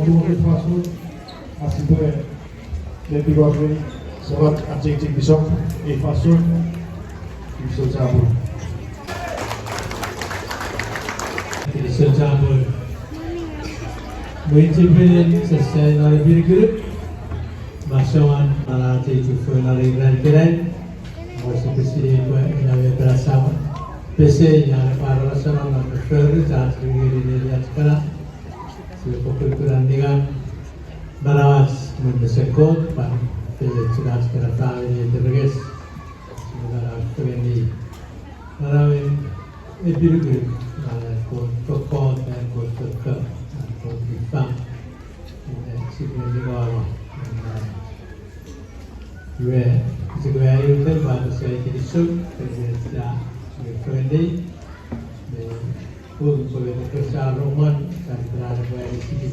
mobil fast food masih boleh lebih goreng sebab anjing besok fast food bisa cabut. Bisa cabut. Municipal Sustainability Group Masawan para cucu lari keren masih presiden buat inawe berasa PC yang para nasional dan nasional jangan sendiri lihat sekarang sebuah dengan barawas mendesekot pan sudah sekarang tahu ini terges sebenarnya kebendi marawin ebiru kok dan kok bifang sebenarnya kalau gue juga itu baru saya jadi sub kerja kebendi pun boleh kerja roman dan berada di sini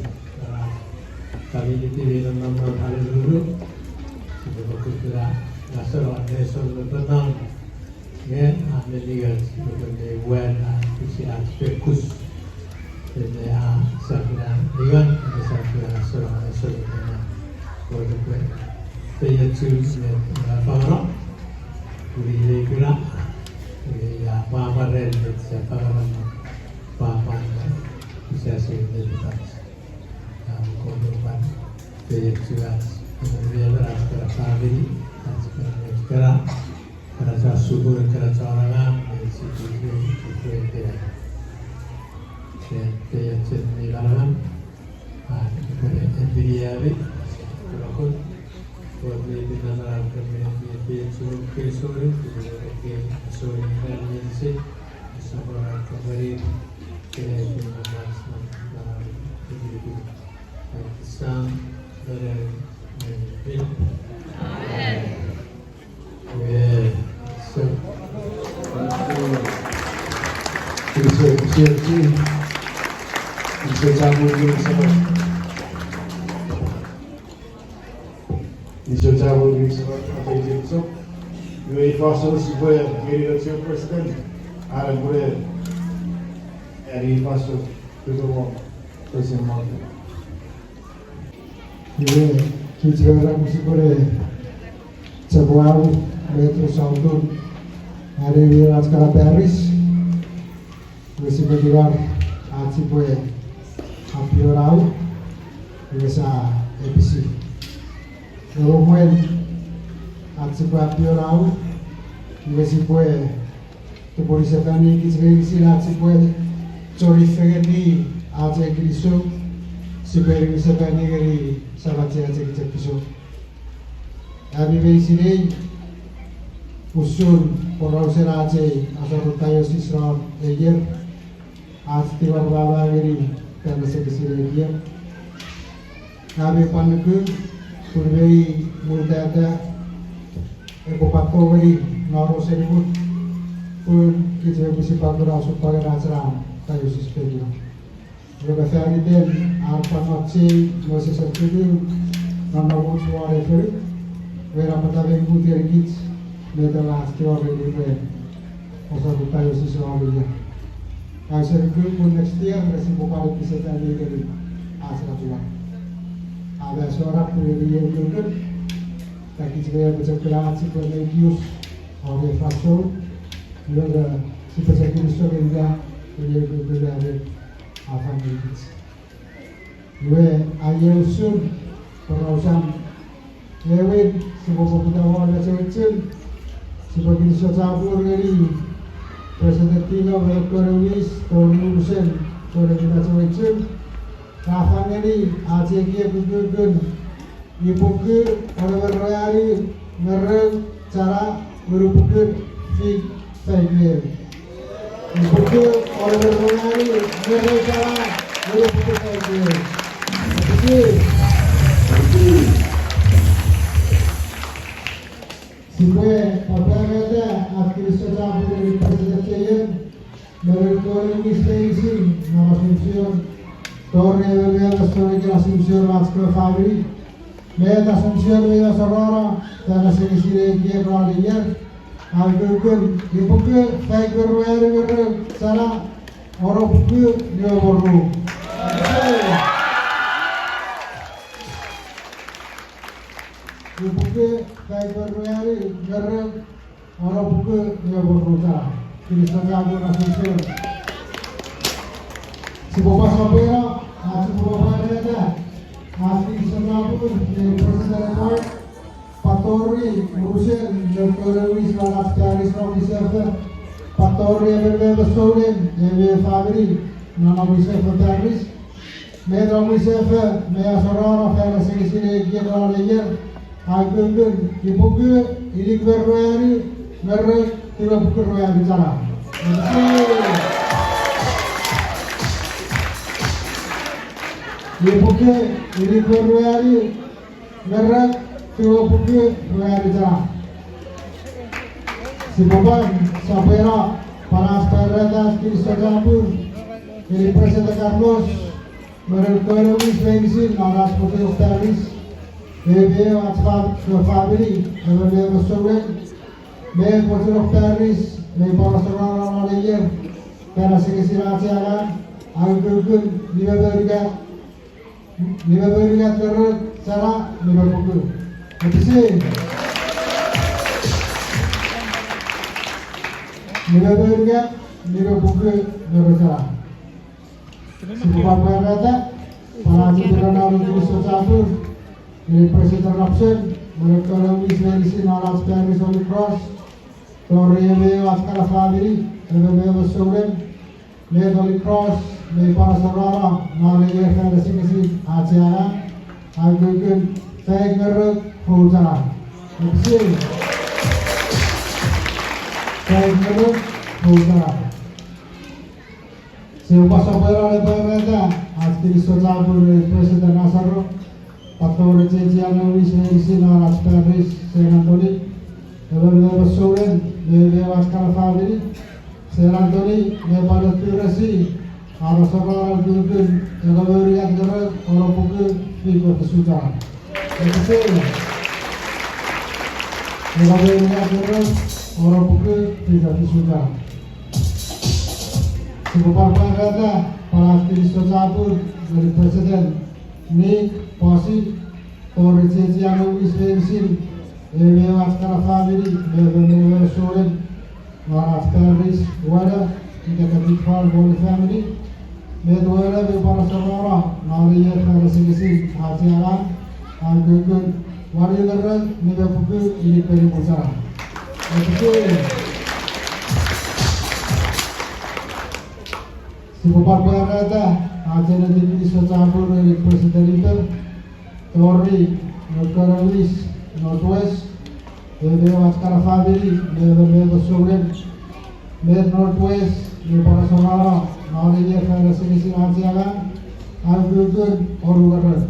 kali ini tidak nomor hari dulu sebab kita nasional nasional tenang ya ambil dia sebagai wan visi aspektus dan ya saya dengan saya nasional tenang boleh saya choose para boleh gerak ya apa rel siapa apa bisa sebenarnya korban saya jelas kemudian berasal dari sekarang kerasa subur kerasa orang dari situ itu saya cerita dalam dia kalau boleh dikenal kami suruh kesuri kesuri dan sih sama kembali ke kemas dalam hidup sang dari mimpi. So bisa cabut dulu sama. Bisa cabut dulu sama apa itu so. UEFA solusi boleh jadi nasional presiden. Ada boleh dari pasuk kedua presiden malu. Ini kita orang mesti boleh sebuah metro saudun hari ini sekarang Paris mesti berjuang aci boleh hampir orang bisa EPC kemudian aci hampir orang mesti boleh kepolisian ini kita aci boleh curi fegeni aci kriso sebagai misalkan negeri sahabat saya cerita kisah. Kami di sini usul Polisi Aceh asal Tayo Sisram Eger Astiwar Baba Giri dan Sekesiri Eger. Kami panuku Purwei Murdada Ekupato Giri Noro Seribut pun kita bisa pakai rasuk pakai rasram Tayo Sisram Eger. Berkata den alfa maksi masih setuju nama suara itu vera matabe putih rigit adalah astiwa beribu masa butayo siswa dia hasil pun next year masih bupati bisa tadi dari asal juga ada seorang pendiri juga tapi juga bercakap si Cornelius oleh Faso juga si peserta juga pendiri dari apa nih? Gue ayah usul perusahaan lewat sebuah pengetahuan dan cewek sebagai sesuatu dari presiden tiga berkomunis komunism dari kita cewek kapan ini Aceh dia berguna dibuka orang berani mereng cara berupuk di Thailand. Dibuka oleh berani mereka berupuk Thailand. Supaya apabila akhir sesuatu dari presiden mereka misteri nama Asunción torne de Asunción Asunción Vasco Fabri Meta Asunción Vida Sorora dan Sekesiri Kiera Liar Algorgun dibuka baik berwar cara orang buku dia baru buku kayak berwari gerem orang buku dia berbuka kini saja aku nasihat si bapak sapera si bapak ada asli saja pun dari presiden report Patori urusan ekonomi selama sekali selama bisa Patori berbeda soalnya jadi family nama bisa bertaris Medra Musefe, Mea Sorara, Fera Sini Gila Layer, Agunggun, Ibuku, Ilik Berwari, Merek, Tiba Buku Roya bicara. Ibuku, Ilik Berwari, Merek, Tiba Buku Roya bicara. Si Boban, Sapera, Panas Perretas, Kirista Campur, Ili Presiden Carlos, Ekonomi Spengsin, Naras Putih Oktaris, BB Watsfab Family, BB Masowen, BB Putih Oktaris, BB Parasaran Malayer, Karena Sekisiran Siaran, Agunggun, Lima Berikat Kerut, Sarah, Lima Buku. Terima Lima Berikat, Lima Buku, Lima Sarah. Sebuah perkata para jurnalis untuk campur dari presiden option mereka lebih medicine alat Spanish Holy Cross Torre Askara Family Rebebe Soren Med Holy Cross Med para saudara Nalaya Federasi Acara Agunggun saya ngerut Pujara Terima saya ngerut Pujara Siapa sapera lebarada askiri sojabur presiden Nasaro Pator Cejiano Wismeri Naras Paris Senantoni Lebar Soren Lebar Askara Family Senantoni Lebar Turasi Arasara Gunggun Lebar yang gerak orang buku Fikir Kesucara Lebar yang gerak orang buku Fikir Kesucara Sebuah perkata para aktivis campur dari presiden Nick Posi, Torre Cejiano Wispensin, Lewe Askara Family, Lewe Soren, Naras Paris, Wada, kita ketikfar Wali Family, Medwara para saudara, Nalaya Federasi Acara, Agunggun, Wadi Lereng, Niga Buku, Ilik Peri Pusara. Sebuah perkata acara di campur dari presiden itu Torri, North Northwest, Lewe Askara Family, Lewe Soren, Med Northwest, para saudara, Nalaya Federasi Acara, Agunggun, Orugaran.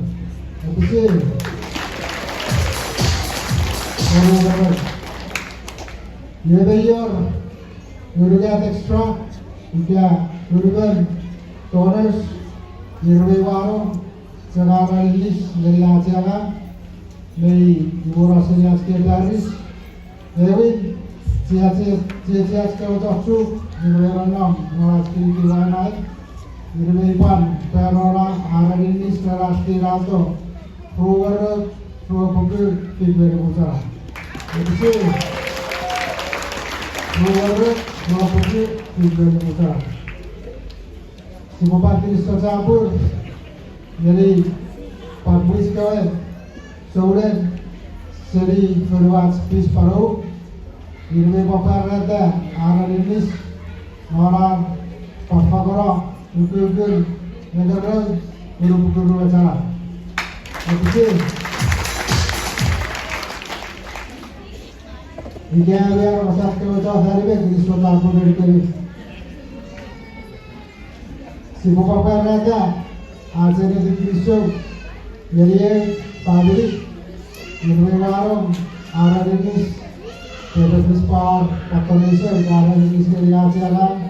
Orugaran. Lewe Orugat Extra, Ukia Urban Toners Irwewaro Sekarang Ilis dari Acara dari Ibu Rasanya Sekretaris Lewin Ciat Kewatoksu Irweranam Noras Kirikilanai Irwepan Perora Aradinis Keras Tirato Ruwer Ruwapukul Kiberi Pusara Ruwer Ruwapukul Kiberi Pusara Sebuah Kristus campur dari Pak Buis Kawan Soren Seri Ferwat Pis Paru Irwe Bapak Rata Aradinis Nora Pafagora Ukul Negara Urupukul Acara Ini adalah masyarakat kewajah hari ini Kristus campur dari kami Sebuah perkata acara di Kristus jadi pabrik Irwewaro Aradinis Pedofis Par Patolesor Aradinis dari Acara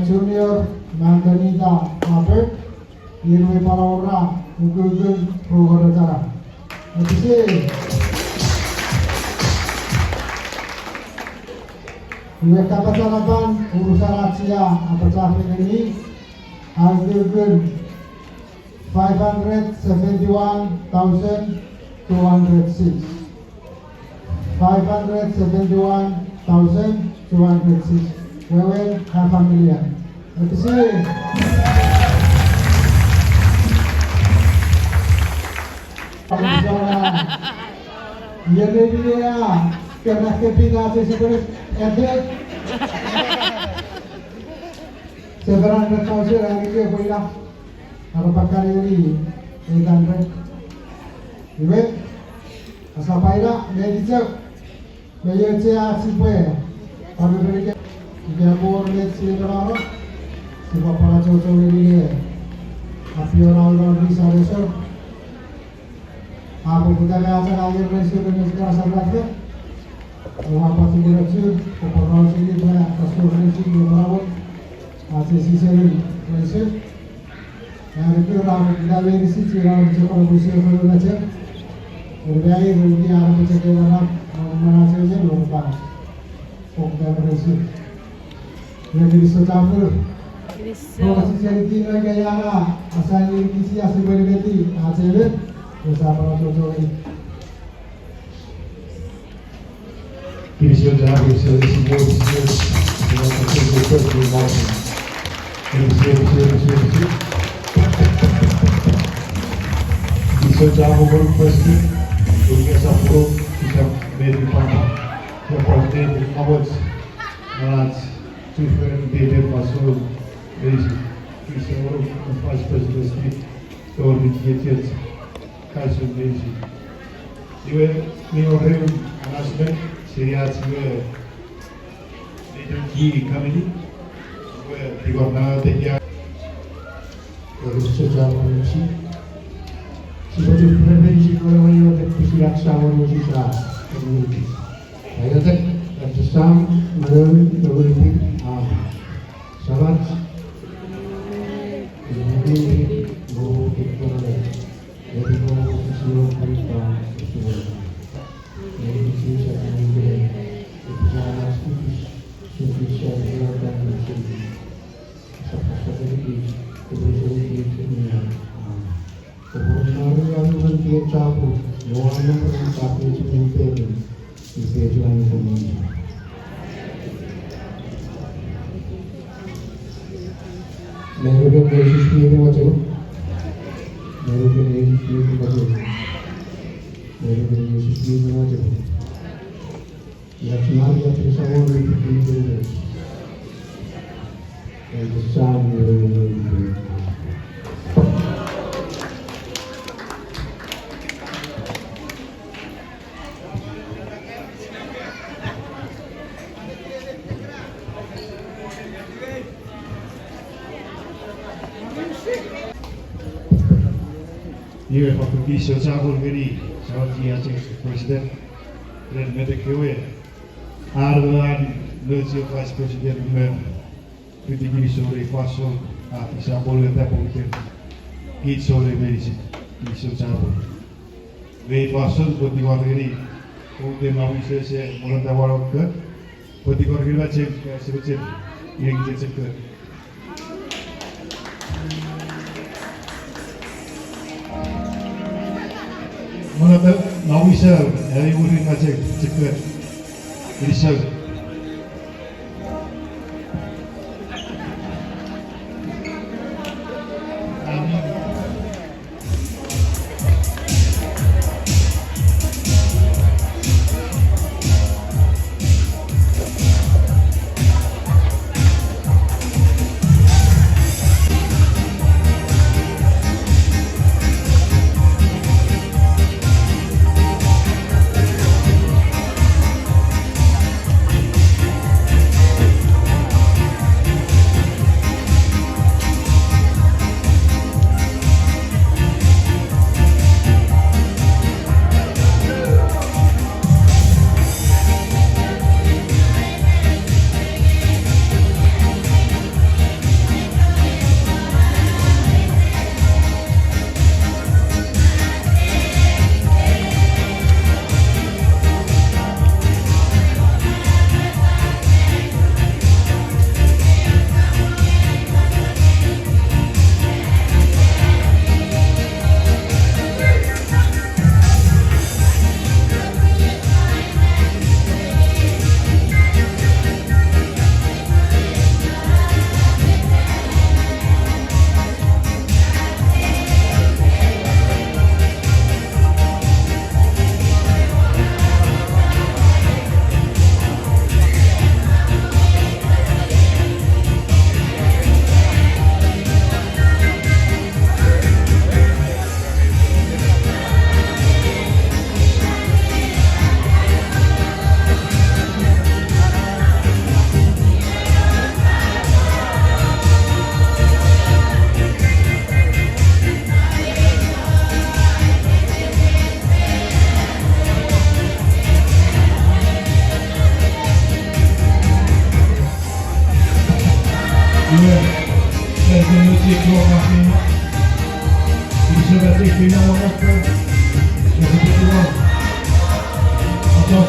Junior Mandanita Albert Irwe Paraora Ukul Pruhara Acara Dua kapasalapan urusan aksia apa ini Agunggun 571,206 571,206 Wewen Kapamilian. Terima kasih. Iya dia karena kepingan seperti etik. Sebenarnya kau sih lagi dia boleh apa pakai ini kan kan. Ibu asal paida medicek medicek siapa? Kami berikan dia boleh siapa? Siapa para cowok ini? Api orang bisa resor. Aku kita kaya air resor dengan sekarang sangatnya. Wah pasti direksi kepada sini banyak kasur resor di bawah. Sisi sini resor. Yang itu orang kita beri sisi orang cepat berusaha kalau baca. Berbagai rugi orang bercakap orang mana saja lupa. Pokoknya resor. Yang bisa campur. Proses jadi tinggal gaya asal ini kisi asal berbeda. Hasilnya bersama cocok ini. Divisão de água, seu senhor, Divisão de água, vamos fazer porque essa flor fica meio de pano. Eu posso ter uma voz, mas se for um bebê passou, isso é o que faz para os que estão aqui, caso mesmo. Eu me orei announcement. Seria juga energi kami di warna tiga Terus secara manusia seperti prevensi orang yang terpikir sama manusia community. Saya tak bersama melalui community sangat ini mau kita jadi mau sesuatu kita sesuatu. Ini bisa menjadi kebijakan spesial dan bersih. Seperti kebetulan dunia. Kebetulan yang dia cabut, orang yang tapi sebenarnya di kejuan ini. Mereka Yesus ini macam, mereka Yesus ini macam. Mereka Yesus ini macam. Latihan yang bersama dengan Yesus. Yang bersama dengan Yesus. Hier van de Kies Zagor Geri, Saudi President, dan met de KW. Aardelaan, Lutje Vice President, met de sore Faso, bisa boleh dapat Kies sore medisi, Kies Zagor. We Faso buat di luar negeri, kemudian mau saya mulai awal ke, buat di luar negeri sebetulnya yang kita cek. Mana mau bisa dari murid macam cepat bisa.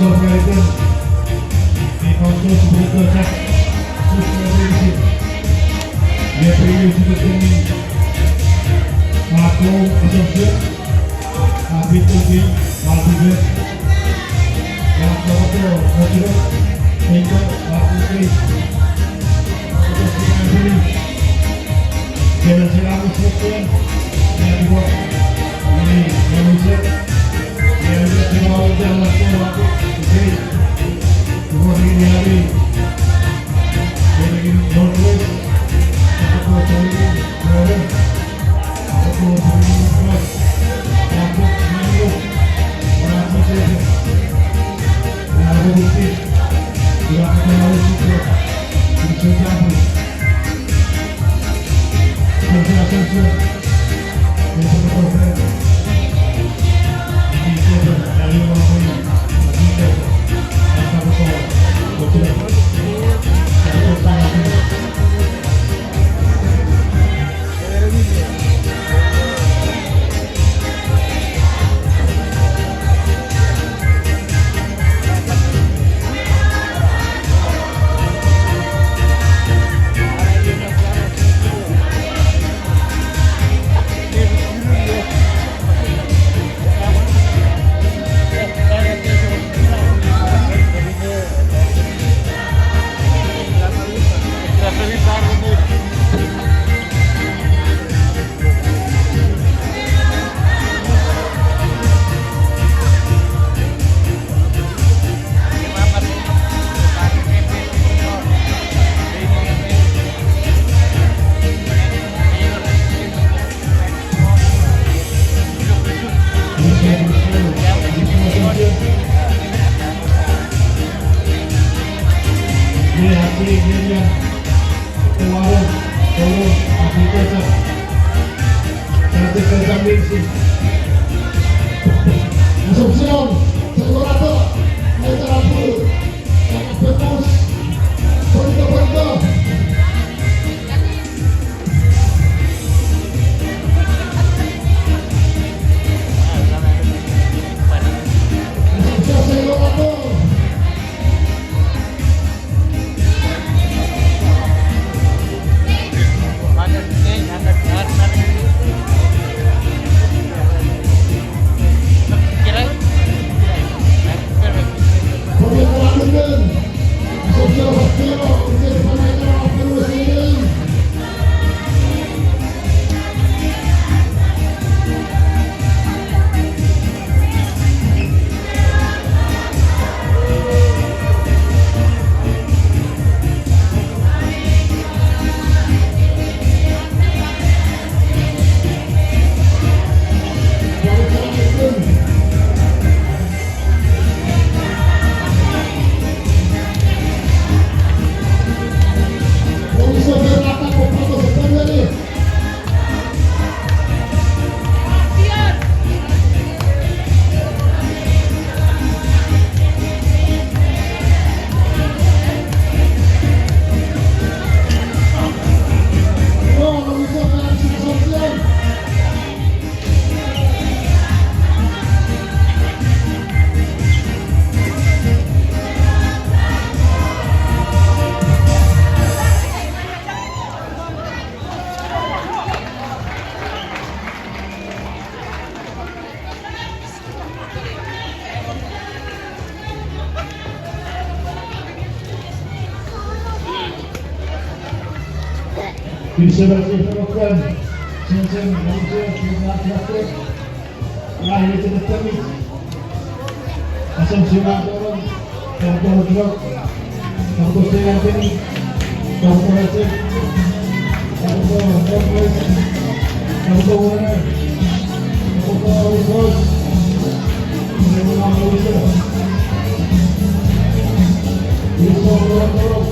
Pastor American di Pastor Sebuah Cak Suspensi dia pilih sudut ini Marco Assumption Habib Tugi Maldives yang kebetul Ojro hingga Marco Chris untuk sekian pilih jalan selalu sekian yang dibuat ini Malaysia yang juga semua jalan waktu oke semua ini hari dari Northwest atau dari Northern atau dari North atau Milo orang Mesir dan ada bukti tidak akan harus juga dicampur Assumption yang berproses di Jepang dari orang di Jepang atau betul betul Assumption, Segurato, Metrapul, Pemus, Ponto. Assumption, Segurato. Bisa berlakukan cincin manusia dengan terakhir lahir itu tertemi Assumption orang kantor drug kantor dengan ini kantor aceh kantor kompleks kantor warna kantor usus dengan manusia bisa orang orang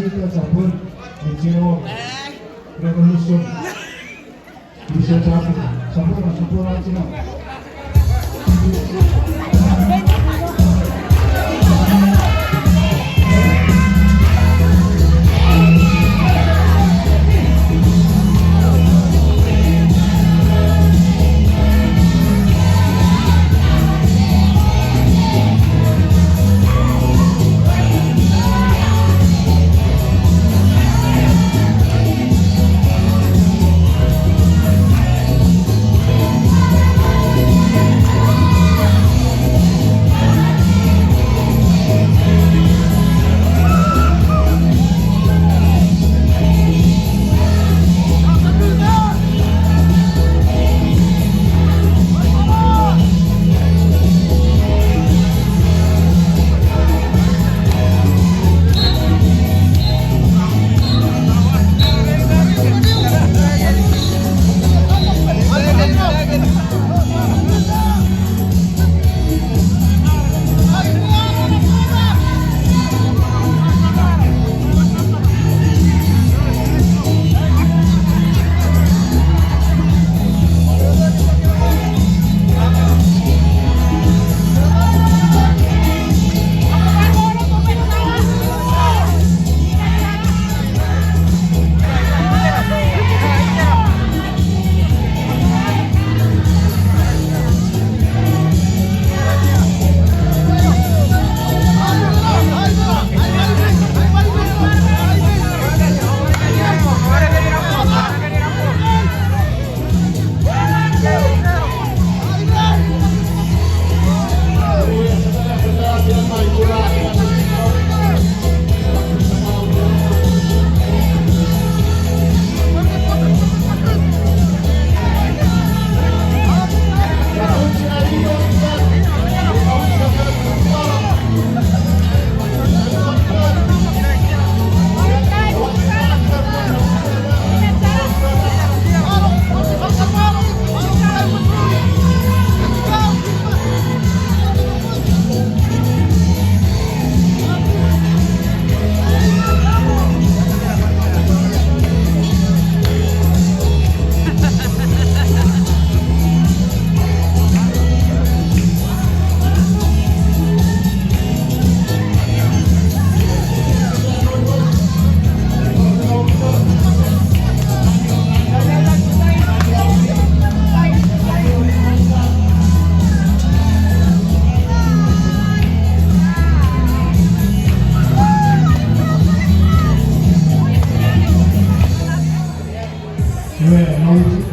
kita cabut di Cewong Revolution bisa cabut sabun aja.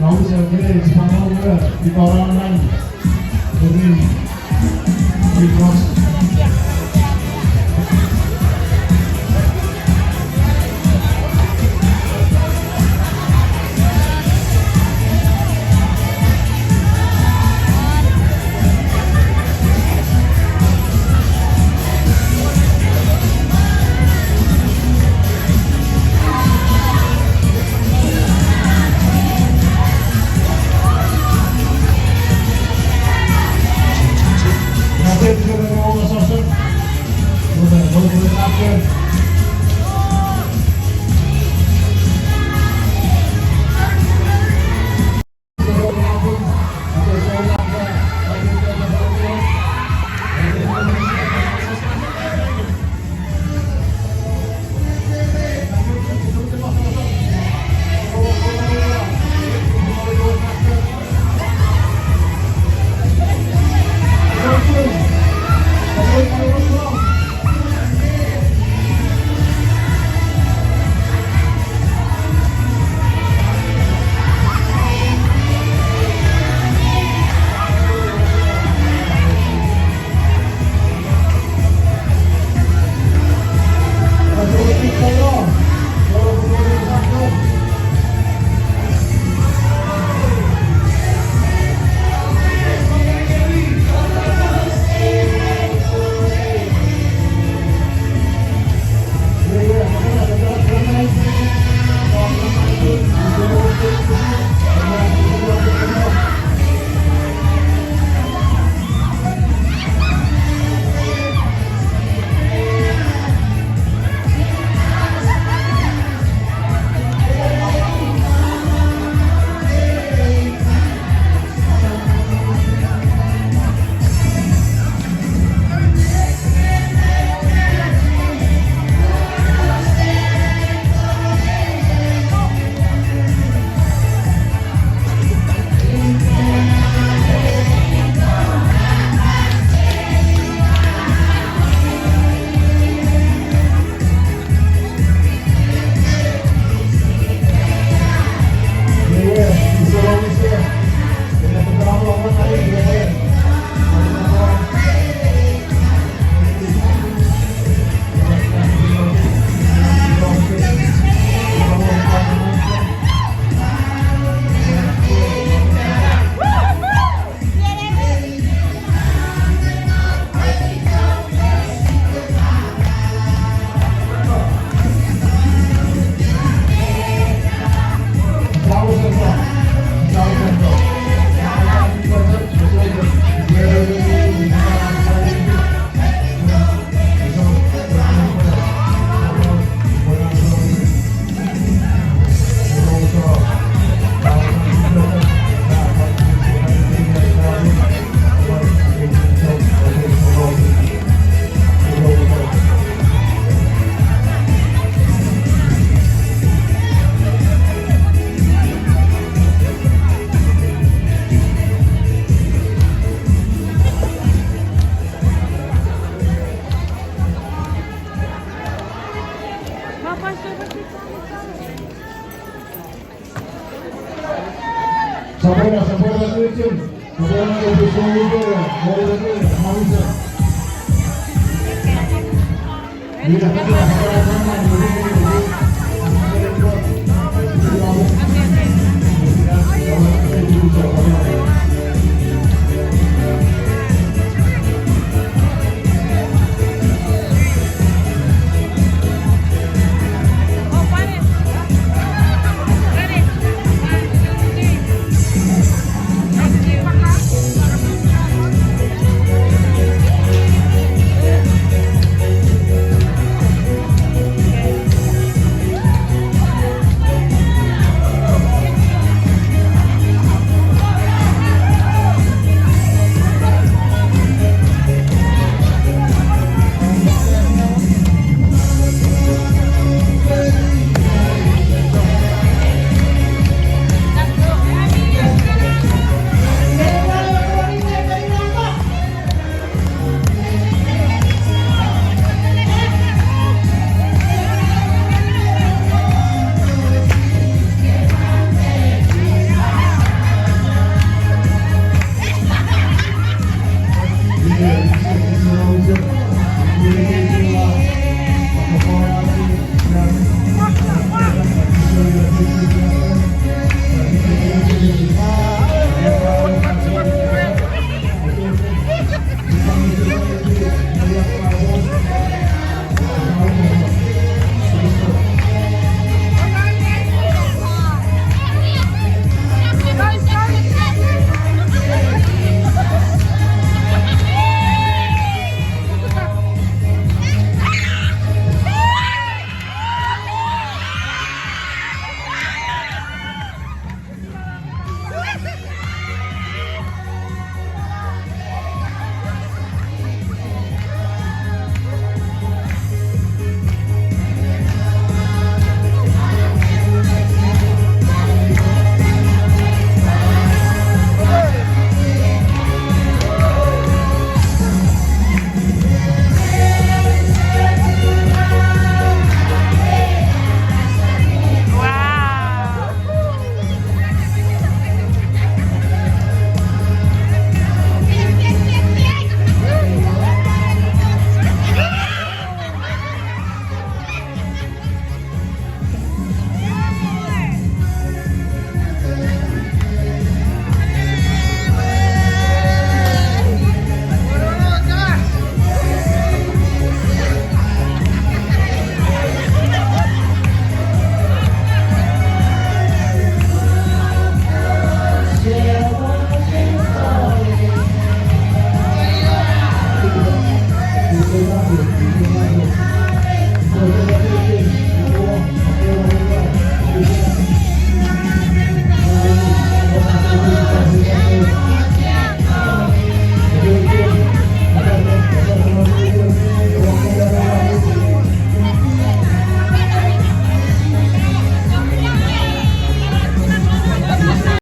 Não bisa querer Spanyol di orang lain begini di pos. dan official leader dari Malaysia. Tidak ada